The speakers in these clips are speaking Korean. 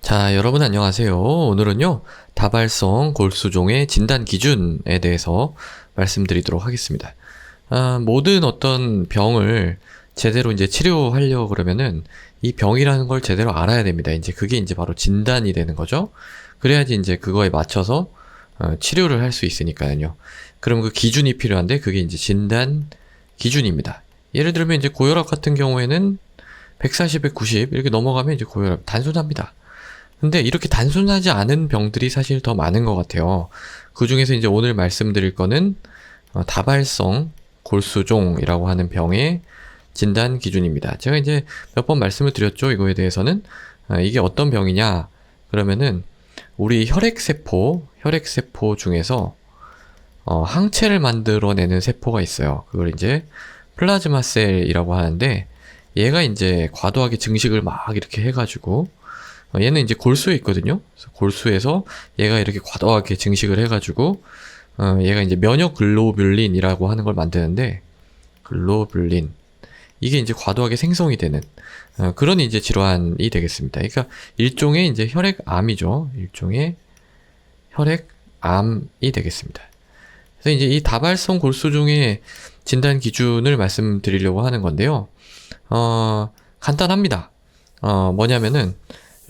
자, 여러분 안녕하세요. 오늘은요, 다발성 골수종의 진단 기준에 대해서 말씀드리도록 하겠습니다. 모든 어떤 병을 제대로 이제 치료하려고 그러면은 이 병이라는 걸 제대로 알아야 됩니다. 이제 그게 이제 바로 진단이 되는 거죠. 그래야지 이제 그거에 맞춰서 치료를 할 수 있으니까요. 그럼 그 기준이 필요한데 그게 이제 진단 기준입니다. 예를 들면 이제 고혈압 같은 경우에는 140에 90 이렇게 넘어가면 이제 고혈압 단순합니다. 근데 이렇게 단순하지 않은 병들이 사실 더 많은 것 같아요. 그 중에서 이제 오늘 말씀드릴 거는 다발성 골수종이라고 하는 병의 진단 기준입니다. 제가 이제 몇 번 말씀을 드렸죠. 이거에 대해서는 이게 어떤 병이냐 그러면은 우리 혈액세포 중에서 항체를 만들어내는 세포가 있어요. 그걸 이제 플라즈마 셀이라고 하는데 얘가 이제 과도하게 증식을 막 이렇게 해가지고 얘는 이제 골수에 있거든요. 그래서 골수에서 얘가 이렇게 과도하게 증식을 해가지고 얘가 이제 면역 글로뷸린이라고 하는 걸 만드는데 글로뷸린 이게 이제 과도하게 생성이 되는 그런 이제 질환이 되겠습니다. 그러니까 일종의 이제 혈액암이죠. 일종의 혈액암이 되겠습니다. 그래서 이제 이 다발성 골수종의 진단 기준을 말씀드리려고 하는 건데요. 간단합니다. 뭐냐면은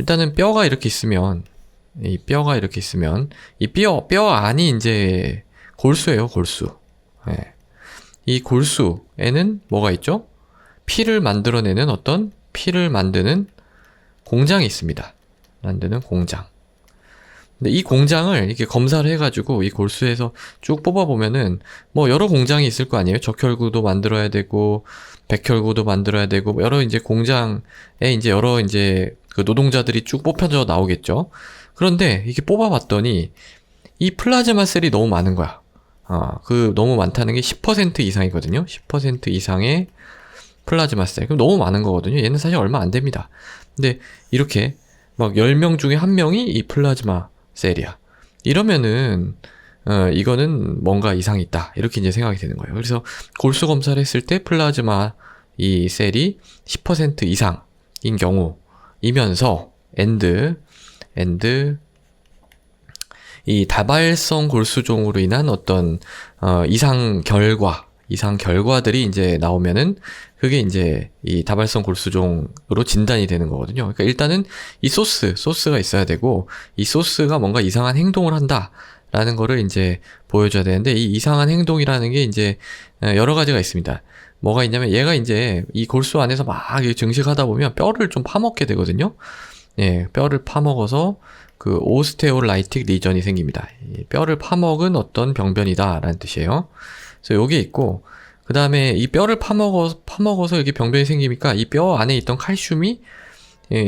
일단은 뼈가 이렇게 있으면 이 뼈 안이 이제 골수예요, 골수. 예. 이 골수에는 뭐가 있죠? 피를 만드는 공장이 있습니다. 만드는 공장. 근데 이 공장을 이렇게 검사를 해가지고 이 골수에서 쭉 뽑아보면은 뭐 여러 공장이 있을 거 아니에요? 적혈구도 만들어야 되고, 백혈구도 만들어야 되고, 여러 이제 공장에 이제 여러 이제 그 노동자들이 쭉 뽑혀져 나오겠죠? 그런데 이게 뽑아봤더니 이 플라즈마 셀이 너무 많은 거야. 그 너무 많다는 게 10% 이상이거든요? 10% 이상의 플라즈마 셀. 그럼 너무 많은 거거든요? 얘는 사실 얼마 안 됩니다. 근데 이렇게 막 10명 중에 1명이 이 플라즈마 셀이야. 이러면은 이거는 뭔가 이상이 있다. 이렇게 이제 생각이 되는 거예요. 그래서 골수 검사를 했을 때 플라즈마 이 셀이 10% 이상인 경우이면서 이 다발성 골수종으로 인한 어떤 이상 결과들이 이제 나오면은 그게 이제 이 다발성 골수종으로 진단이 되는 거거든요. 그러니까 일단은 이 소스가 있어야 되고 이 소스가 뭔가 이상한 행동을 한다라는 거를 이제 보여줘야 되는데 이 이상한 행동이라는 게 이제 여러 가지가 있습니다. 뭐가 있냐면 얘가 이제 이 골수 안에서 막 증식하다 보면 뼈를 좀 파먹게 되거든요. 예, 뼈를 파먹어서 그 오스테올라이틱 리전이 생깁니다. 뼈를 파먹은 어떤 병변이다라는 뜻이에요. 그래서 요게 있고 그 다음에 이 뼈를 파먹어서 이렇게 병변이 생기니까 이 뼈 안에 있던 칼슘이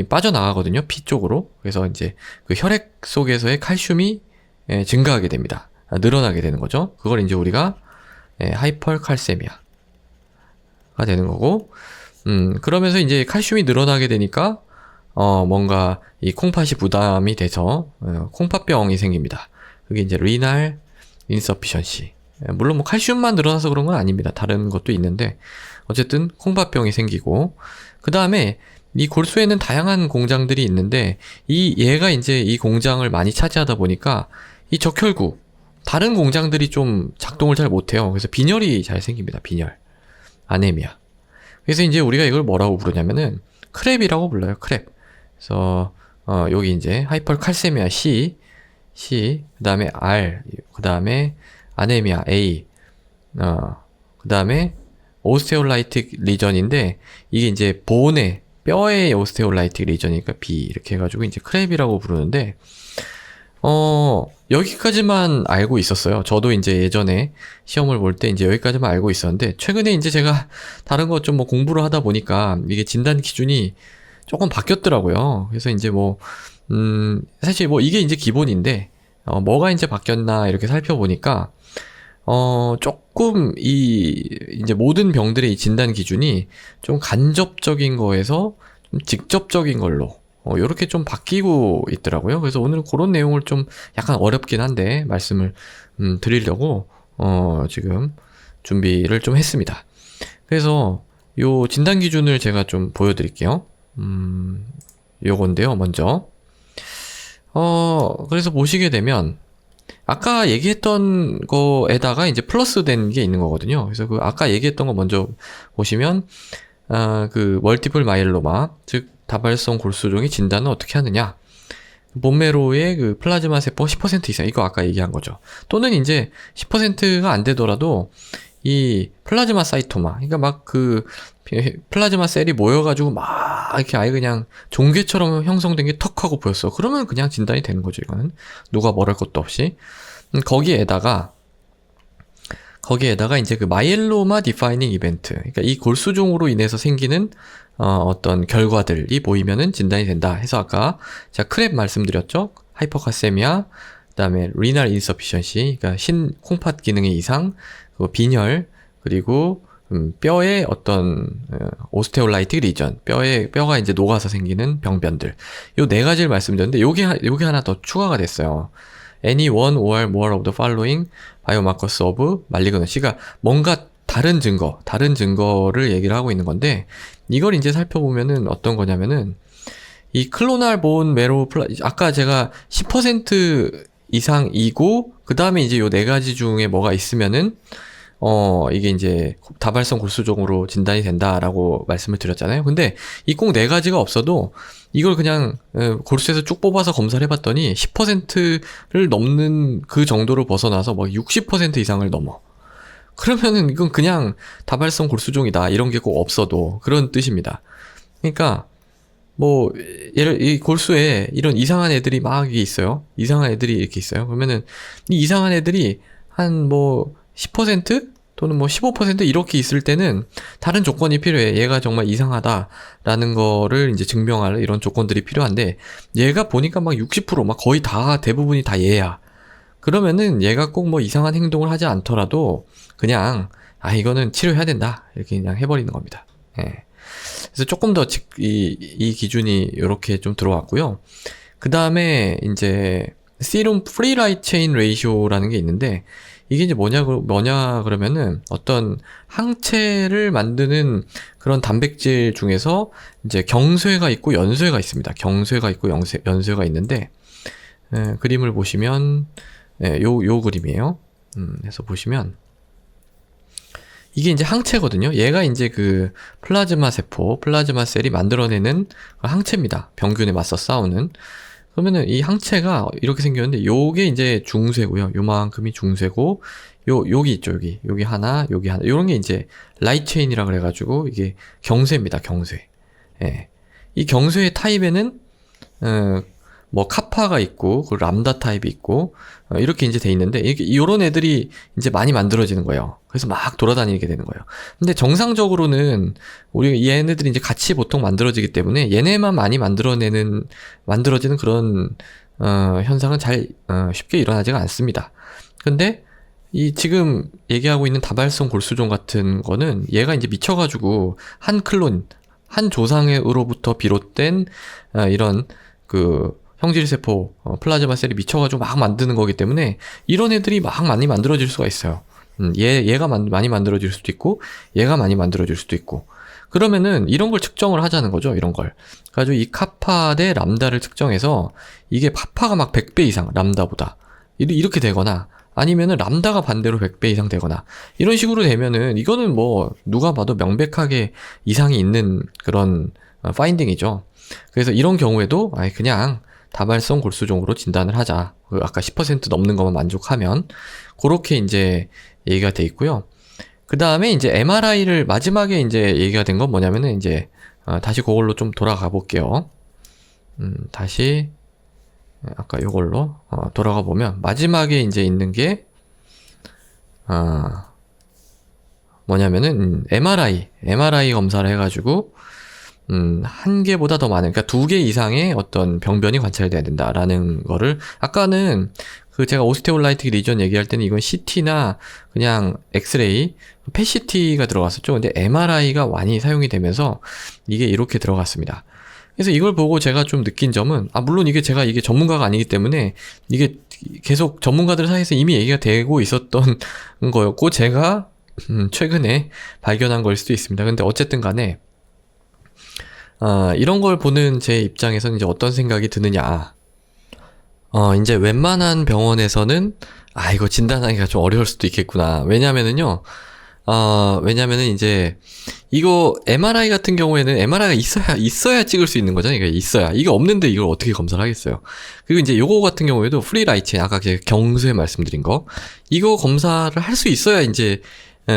빠져나가거든요. 피 쪽으로. 그래서 이제 그 혈액 속에서의 칼슘이 증가하게 됩니다. 늘어나게 되는 거죠. 그걸 이제 우리가 하이퍼칼세미아가 되는 거고 그러면서 이제 칼슘이 늘어나게 되니까 뭔가 이 콩팥이 부담이 돼서 콩팥병이 생깁니다. 그게 이제 리날 인서피션시. 물론 뭐 칼슘만 늘어나서 그런 건 아닙니다. 다른 것도 있는데 어쨌든 콩팥병이 생기고 그 다음에 이 골수에는 다양한 공장들이 있는데 얘가 이제 이 공장을 많이 차지하다 보니까 이 적혈구 다른 공장들이 좀 작동을 잘 못해요. 그래서 빈혈이 잘 생깁니다. 빈혈, 아네미아. 그래서 이제 우리가 이걸 뭐라고 부르냐면은 크랩이라고 불러요. 크랩. 그래서 여기 이제 하이퍼칼세미아 C, 그 다음에 R, 그 다음에 아네미아 A, 그 다음에 오스테올라이틱 리전인데 이게 이제 뼈의 오스테올라이틱 리전이니까 B 이렇게 해가지고 이제 크랩이라고 부르는데 여기까지만 알고 있었어요. 저도 이제 예전에 시험을 볼 때 이제 여기까지만 알고 있었는데 최근에 이제 제가 다른 것 좀 뭐 공부를 하다 보니까 이게 진단 기준이 조금 바뀌었더라고요. 그래서 이제 사실 이게 이제 기본인데 뭐가 이제 바뀌었나 이렇게 살펴보니까 조금 이제 모든 병들의 이 진단 기준이 좀 간접적인 거에서 좀 직접적인 걸로 요렇게 좀 바뀌고 있더라고요. 그래서 오늘은 그런 내용을 좀 약간 어렵긴 한데 말씀을 드리려고 지금 준비를 좀 했습니다. 그래서 요 진단 기준을 제가 좀 보여드릴게요. 요건데요. 먼저 그래서 보시게 되면 아까 얘기했던 거에다가 이제 플러스 된 게 있는 거거든요. 그래서 그 아까 얘기했던 거 먼저 보시면 그 멀티플 마이엘로마, 즉 다발성 골수종의 진단은 어떻게 하느냐? 본메로의 그 플라즈마 세포 10% 이상, 이거 아까 얘기한 거죠. 또는 이제 10%가 안 되더라도 이 플라즈마 사이토마, 그러니까 막 그 플라즈마 셀이 모여가지고 막 이렇게 아예 그냥 종괴처럼 형성된 게 턱 하고 보였어. 그러면 그냥 진단이 되는 거죠. 이거는 누가 뭐랄 것도 없이. 거기에다가 이제 그 마이엘로마 디파이닝 이벤트, 그러니까 이 골수종으로 인해서 생기는 어떤 결과들이 보이면은 진단이 된다 해서 아까 제가 크랩 말씀드렸죠. 하이퍼카세미아, 그다음에 리날 인서피션시, 그러니까 콩팥 기능의 이상, 그리고 빈혈, 그리고 뼈의 어떤 오스테올라이틱 리전, 뼈가 이제 녹아서 생기는 병변들, 요 네 가지를 말씀드렸는데 요게 하나 더 추가가 됐어요. Any one or more of the following biomarkers of malignancy. 그러니까 뭔가 다른 증거를 얘기를 하고 있는 건데, 이걸 이제 살펴보면은 어떤 거냐면은 이 클로날 본 메로 아까 제가 10% 이상이고 그 다음에 이제 요 네 가지 중에 뭐가 있으면은 이게 이제 다발성 골수종으로 진단이 된다라고 말씀을 드렸잖아요. 근데 이 꼭 네 가지가 없어도 이걸 그냥 골수에서 쭉 뽑아서 검사를 해봤더니 10%를 넘는 그 정도를 벗어나서 뭐 60% 이상을 넘어. 그러면은 이건 그냥 다발성 골수종이다, 이런 게 꼭 없어도 그런 뜻입니다. 그러니까 뭐 이 골수에 이런 이상한 애들이 막 있어요. 이상한 애들이 이렇게 있어요. 그러면은 이 이상한 애들이 한 뭐 10% 또는 뭐 15% 이렇게 있을 때는 다른 조건이 필요해. 얘가 정말 이상하다라는 거를 이제 증명할 이런 조건들이 필요한데, 얘가 보니까 막 60%, 막 거의 다 대부분이 다 얘야. 그러면은 얘가 꼭 뭐 이상한 행동을 하지 않더라도 그냥 이거는 치료해야 된다, 이렇게 그냥 해버리는 겁니다. 예. 그래서 조금 더 이 기준이 이렇게 좀 들어왔고요. 그 다음에 이제 serum free light chain ratio라는 게 있는데, 이게 이제 뭐냐 그러면은 어떤 항체를 만드는 그런 단백질 중에서 이제 경쇄가 있고 연쇄가 있습니다. 경쇄가 있고 연쇄가 있는데, 그림을 보시면 요 그림이에요. 그래서 보시면 이게 이제 항체거든요. 얘가 이제 그 플라즈마 셀이 만들어내는 항체입니다. 병균에 맞서 싸우는. 그러면은 이 항체가 이렇게 생겼는데, 요게 이제 중쇄고요. 요만큼이 중쇄고, 여기 있죠. 여기 하나, 요런 게 이제 라이트 체인이라 그래가지고 이게 경쇄입니다. 경쇄. 예. 이 경쇄의 타입에는 뭐 카파가 있고, 그 람다 타입이 있고, 이렇게 이제 돼 있는데, 요런 애들이 이제 많이 만들어지는 거예요. 그래서 막 돌아다니게 되는 거예요. 근데 정상적으로는 우리 얘네들이 이제 같이 보통 만들어지기 때문에 얘네만 많이 만들어지는 그런 현상은 잘 쉽게 일어나지가 않습니다. 근데 이 지금 얘기하고 있는 다발성 골수종 같은 거는 얘가 이제 미쳐가지고 한 조상으로부터 비롯된 이런 그 형질세포, 플라즈마 셀이 미쳐가지고 막 만드는 거기 때문에 이런 애들이 막 많이 만들어질 수가 있어요. 얘가 많이 만들어질 수도 있고, 얘가 많이 만들어질 수도 있고. 그러면은 이런 걸 측정을 하자는 거죠, 이런 걸. 그래가지고 이 카파 대 람다를 측정해서 이게 파파가 막 100배 이상, 람다보다. 이렇게 되거나, 아니면은 람다가 반대로 100배 이상 되거나, 이런 식으로 되면은 이거는 뭐 누가 봐도 명백하게 이상이 있는 그런 파인딩이죠. 그래서 이런 경우에도 그냥 다발성 골수종으로 진단을 하자. 아까 10% 넘는 것만 만족하면. 그렇게 이제 얘기가 돼 있고요. 그 다음에 이제 MRI를 마지막에 이제 얘기가 된 건 뭐냐면은 이제 다시 그걸로 좀 돌아가 볼게요. 다시 아까 요걸로 돌아가 보면 마지막에 이제 있는 게 뭐냐면은 MRI 검사를 해가지고 한 개보다 더 많은, 그러니까 2개 이상의 어떤 병변이 관찰돼야 된다라는 거를, 아까는 그 제가 오스테올라이틱 리전 얘기할 때는 이건 CT나 그냥 엑스레이, PET-CT가 들어갔었죠. 근데 MRI가 많이 사용이 되면서 이게 이렇게 들어갔습니다. 그래서 이걸 보고 제가 좀 느낀 점은, 물론 제가 이게 전문가가 아니기 때문에 이게 계속 전문가들 사이에서 이미 얘기가 되고 있었던 거였고, 제가 최근에 발견한 걸 수도 있습니다. 근데 어쨌든 간에 이런 걸 보는 제 입장에서는 이제 어떤 생각이 드느냐. 이제 웬만한 병원에서는, 이거 진단하기가 좀 어려울 수도 있겠구나. 왜냐면은 이제, 이거 MRI 같은 경우에는 MRI가 있어야 찍을 수 있는 거잖아요. 그러니까 있어야. 이게 없는데 이걸 어떻게 검사를 하겠어요. 그리고 이제 요거 같은 경우에도 프리라이트, 아까 경수에 말씀드린 거, 이거 검사를 할 수 있어야 이제,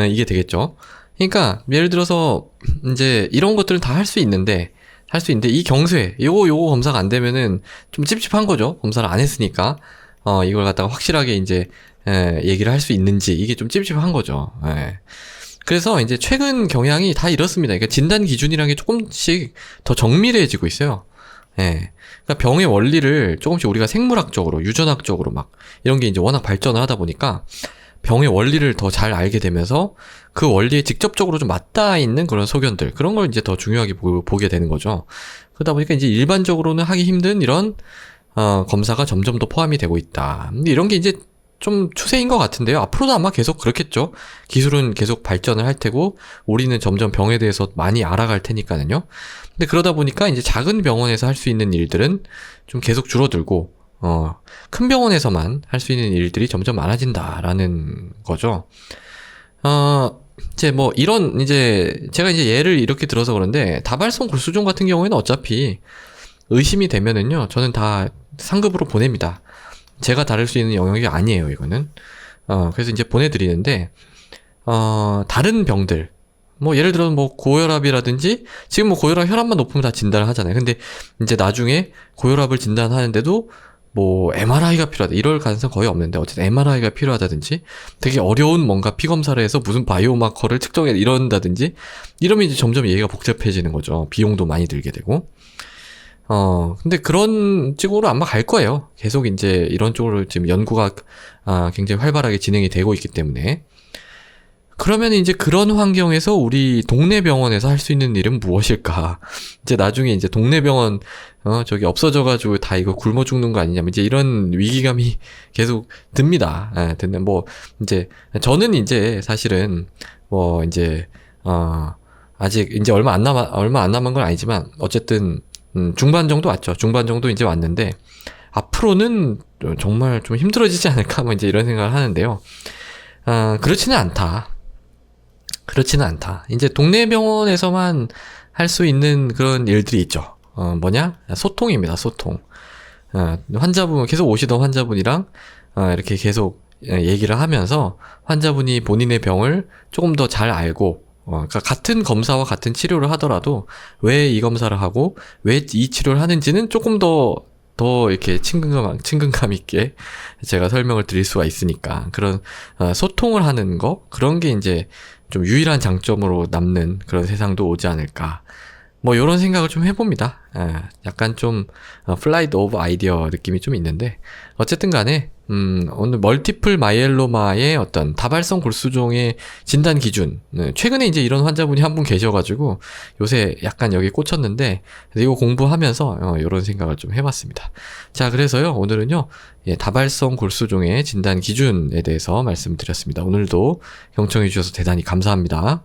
이게 되겠죠. 그러니까, 예를 들어서, 이제, 이런 것들은 다 할 수 있는데, 이 경수에, 요거 검사가 안 되면은 좀 찝찝한 거죠. 검사를 안 했으니까. 이걸 갖다가 확실하게 이제, 얘기를 할 수 있는지, 이게 좀 찝찝한 거죠. 그래서 이제 최근 경향이 다 이렇습니다. 그러니까 진단 기준이라는 게 조금씩 더 정밀해지고 있어요. 그러니까 병의 원리를 조금씩 우리가 생물학적으로, 유전학적으로 막, 이런 게 이제 워낙 발전을 하다 보니까, 병의 원리를 더 잘 알게 되면서 그 원리에 직접적으로 좀 맞닿아 있는 그런 소견들, 그런 걸 이제 더 중요하게 보게 되는 거죠. 그러다 보니까 이제 일반적으로는 하기 힘든 이런 검사가 점점 더 포함이 되고 있다. 근데 이런 게 이제 좀 추세인 것 같은데요. 앞으로도 아마 계속 그렇겠죠. 기술은 계속 발전을 할 테고 우리는 점점 병에 대해서 많이 알아갈 테니까는요. 근데 그러다 보니까 이제 작은 병원에서 할 수 있는 일들은 좀 계속 줄어들고 큰 병원에서만 할 수 있는 일들이 점점 많아진다라는 거죠. 제가 이제 예를 이렇게 들어서 그런데, 다발성 골수종 같은 경우에는 어차피 의심이 되면은요, 저는 다 상급으로 보냅니다. 제가 다룰 수 있는 영역이 아니에요, 이거는. 그래서 이제 보내드리는데, 다른 병들, 예를 들어 고혈압이라든지, 지금 고혈압 혈압만 높으면 다 진단을 하잖아요. 근데 이제 나중에 고혈압을 진단하는데도 MRI가 필요하다. 이럴 가능성 거의 없는데, 어쨌든 MRI가 필요하다든지, 되게 어려운 뭔가 피검사를 해서 무슨 바이오마커를 측정해 이런다든지, 이러면 이제 점점 얘기가 복잡해지는 거죠. 비용도 많이 들게 되고. 근데 그런 쪽으로 아마 갈 거예요. 계속 이제 이런 쪽으로 지금 연구가, 굉장히 활발하게 진행이 되고 있기 때문에. 그러면 이제 그런 환경에서 우리 동네 병원에서 할 수 있는 일은 무엇일까? 이제 나중에 이제 동네 병원, 저기 없어져가지고 다 이거 굶어 죽는 거 아니냐, 이제 이런 위기감이 계속 듭니다. 이제, 저는 이제 사실은, 이제, 아직 이제 얼마 안 남은 건 아니지만, 어쨌든, 중반 정도 왔죠. 중반 정도 이제 왔는데, 앞으로는 정말 좀 힘들어지지 않을까, 이제 이런 생각을 하는데요. 그렇지는 않다. 이제 동네 병원에서만 할 수 있는 그런 일들이 있죠. 소통입니다, 소통. 계속 오시던 환자분이랑, 이렇게 계속 얘기를 하면서 환자분이 본인의 병을 조금 더 잘 알고, 그러니까 같은 검사와 같은 치료를 하더라도 왜 이 검사를 하고 왜 이 치료를 하는지는 조금 더 이렇게 친근감 있게 제가 설명을 드릴 수가 있으니까, 그런 소통을 하는 거, 그런 게 이제 좀 유일한 장점으로 남는 그런 세상도 오지 않을까, 요런 생각을 좀 해봅니다. 약간 좀 플라이드 오브 아이디어 느낌이 좀 있는데, 어쨌든 간에 오늘 멀티플 마이엘로마의 어떤 다발성 골수종의 진단 기준, 최근에 이제 이런 환자분이 한 분 계셔가지고 요새 약간 여기 꽂혔는데, 이거 공부하면서 이런 생각을 좀 해봤습니다. 자, 그래서요, 오늘은요, 다발성 골수종의 진단 기준에 대해서 말씀드렸습니다. 오늘도 경청해 주셔서 대단히 감사합니다.